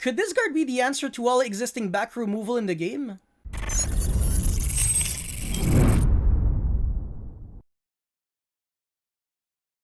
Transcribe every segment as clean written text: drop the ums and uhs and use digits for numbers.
Could this card be the answer to all existing back removal in the game?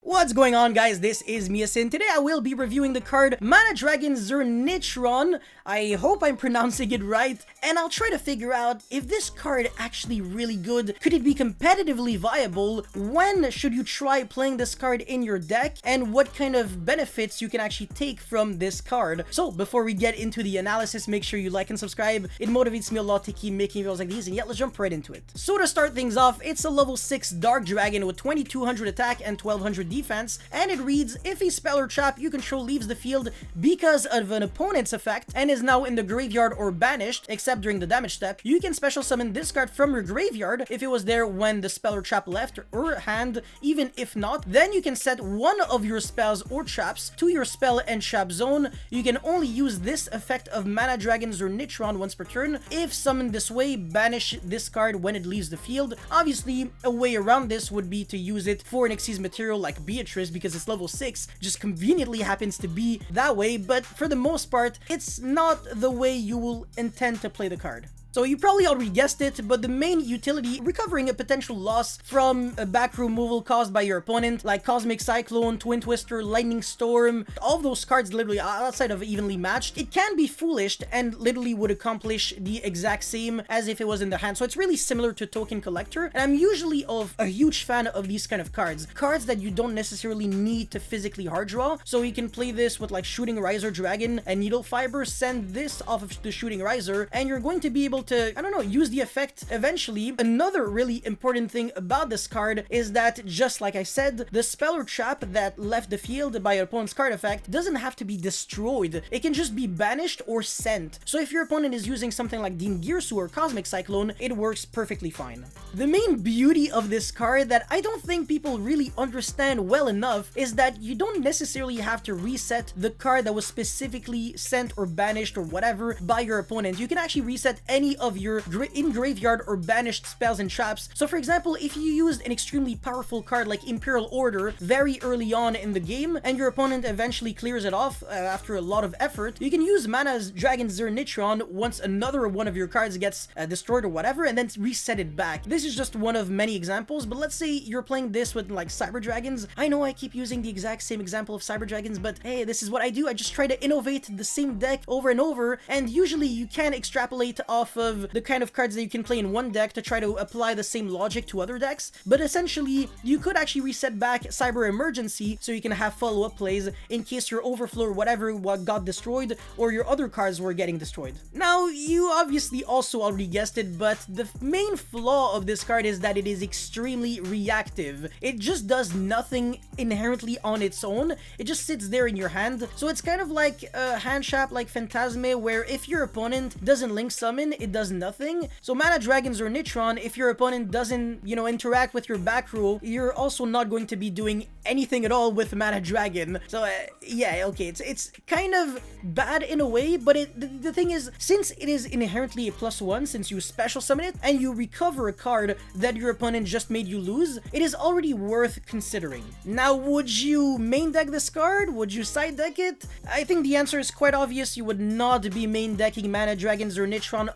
What's going on, guys? This is Miasin. Today I will be reviewing the card Mana Dragon Zernitron. I hope I'm pronouncing it right, and I'll try to figure out if this card actually really good. Could it be competitively viable? When should you try playing this card in your deck? And what kind of benefits you can actually take from this card? So before we get into the analysis, make sure you like and subscribe. It motivates me a lot to keep making videos like these, and yeah, let's jump right into it. So to start things off, it's a level 6 Dark Dragon with 2200 attack and 1200 defense, and it reads, if a spell or trap you control leaves the field because of an opponent's effect and is now in the graveyard or banished, except during the damage step, you can special summon this card from your graveyard if it was there when the spell or trap left or hand. Even if not, then you can set one of your spells or traps to your spell and trap zone. You can only use this effect of Mana Dragon Zernitron once per turn. If summoned this way, banish this card when it leaves the field. Obviously, a way around this would be to use it for an Xyz material like Beatrice, because it's level 6, just conveniently happens to be that way, but for the most part, it's not the way you will intend to play the card. So you probably already guessed it, but the main utility, recovering a potential loss from a back removal caused by your opponent, like Cosmic Cyclone, Twin Twister, Lightning Storm, all of those cards literally outside of evenly matched, it can be foolish and literally would accomplish the exact same as if it was in the hand. So it's really similar to Token Collector, and I'm usually a huge fan of these kind of cards. Cards that you don't necessarily need to physically hard draw, so you can play this with like Shooting Riser Dragon and Needle Fiber, send this off of the Shooting Riser, and you're going to be able to, I don't know, use the effect eventually. Another really important thing about this card is that, just like I said, the spell or trap that left the field by your opponent's card effect doesn't have to be destroyed. It can just be banished or sent. So if your opponent is using something like Dean Girsu or Cosmic Cyclone, it works perfectly fine. The main beauty of this card that I don't think people really understand well enough is that you don't necessarily have to reset the card that was specifically sent or banished or whatever by your opponent. You can actually reset any of your in-graveyard or banished spells and traps. So for example, if you used an extremely powerful card like Imperial Order very early on in the game, and your opponent eventually clears it off after a lot of effort, you can use Mana Dragon Zernitron once another one of your cards gets destroyed or whatever, and then reset it back. This is just one of many examples, but let's say you're playing this with like Cyber Dragons. I know I keep using the exact same example of Cyber Dragons, but hey, this is what I do. I just try to innovate the same deck over and over, and usually you can extrapolate off of the kind of cards that you can play in one deck to try to apply the same logic to other decks, but essentially you could actually reset back Cyber Emergency so you can have follow-up plays in case your Overflow or whatever got destroyed or your other cards were getting destroyed. Now, you obviously also already guessed it, but the main flaw of this card is that it is extremely reactive. It just does nothing inherently on its own. It just sits there in your hand. So it's kind of like a hand trap like Phantasme, where if your opponent doesn't link summon, it does nothing. So Mana Dragon Zernitron, if your opponent doesn't, you know, interact with your back row, you're also not going to be doing anything at all with Mana Dragon. So yeah, okay, it's kind of bad in a way, but the thing is, since it is inherently a +1, since you special summon it and you recover a card that your opponent just made you lose, it is already worth considering. Now, would you main deck this card? Would you side deck it? I think the answer is quite obvious. You would not be main decking Mana Dragon Zernitron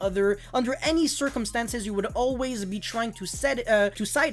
under any circumstances. You would always be trying to side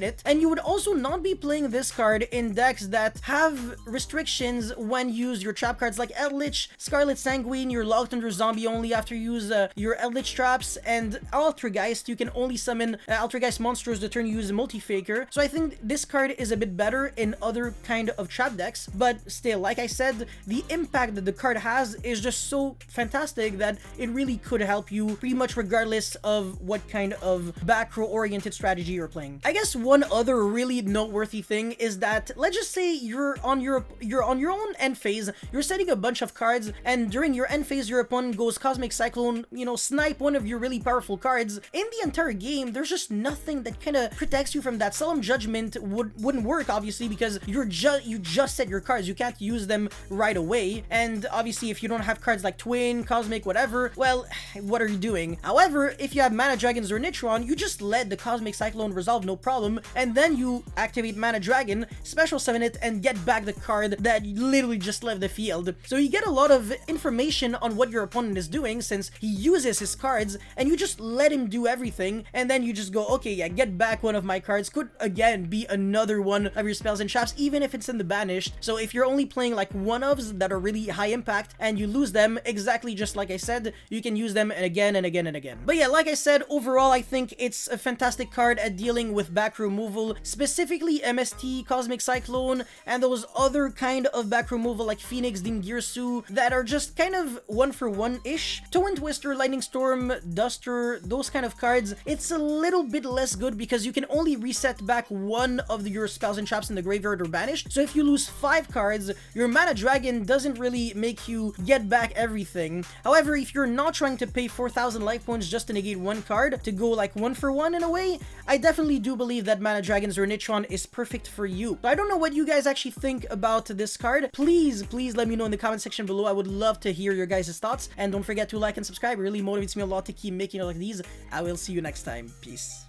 it, and you would also not be playing this card in decks that have restrictions when you use your trap cards like Eldritch, Scarlet Sanguine. You're locked under zombie only after you use your Eldritch traps, and Altergeist, you can only summon Altergeist monsters the turn you use Multi-Faker. So I think this card is a bit better in other kind of trap decks, but still, like I said, the impact that the card has is just so fantastic that it really could help you pretty much regardless of what kind of back row oriented strategy you're playing. I guess one other really noteworthy thing is that, let's just say you're on your own end phase, you're setting a bunch of cards, and during your end phase your opponent goes Cosmic Cyclone, you know, snipe one of your really powerful cards. In the entire game, there's just nothing that kind of protects you from that. Solemn Judgment wouldn't work, obviously, because you just set your cards. You can't use them right away, and obviously if you don't have cards like Twin, Cosmic, whatever, well, what are you doing? However, However, if you have Mana Dragon Zernitron, you just let the Cosmic Cyclone resolve no problem, and then you activate Mana Dragon, special summon it, and get back the card that literally just left the field. So you get a lot of information on what your opponent is doing since he uses his cards, and you just let him do everything, and then you just go, okay, yeah, get back one of my cards. Could again be another one of your spells and traps, even if it's in the banished. So if you're only playing like one-ofs that are really high impact and you lose them, exactly just like I said, you can use them again and again and again. But yeah, like I said, overall I think it's a fantastic card at dealing with back removal, specifically MST, Cosmic Cyclone, and those other kind of back removal like Phoenix, Dingirsu, that are just kind of one-for-one-ish. Twin Twister, Lightning Storm, Duster, those kind of cards, it's a little bit less good because you can only reset back one of your spells and traps in the graveyard or banished. So if you lose 5 cards, your Mana Dragon doesn't really make you get back everything. However, if you're not trying to pay 4,000 life points just to negate one card, to go like one-for-one in a way, I definitely do believe that Mana Dragon Zernitron is perfect for you. So I don't know what you guys actually think about this card. Please let me know in the comment section below. I would love to hear your guys' thoughts, and don't forget to like and subscribe. It really motivates me a lot to keep making it like these. I will see you next time. Peace.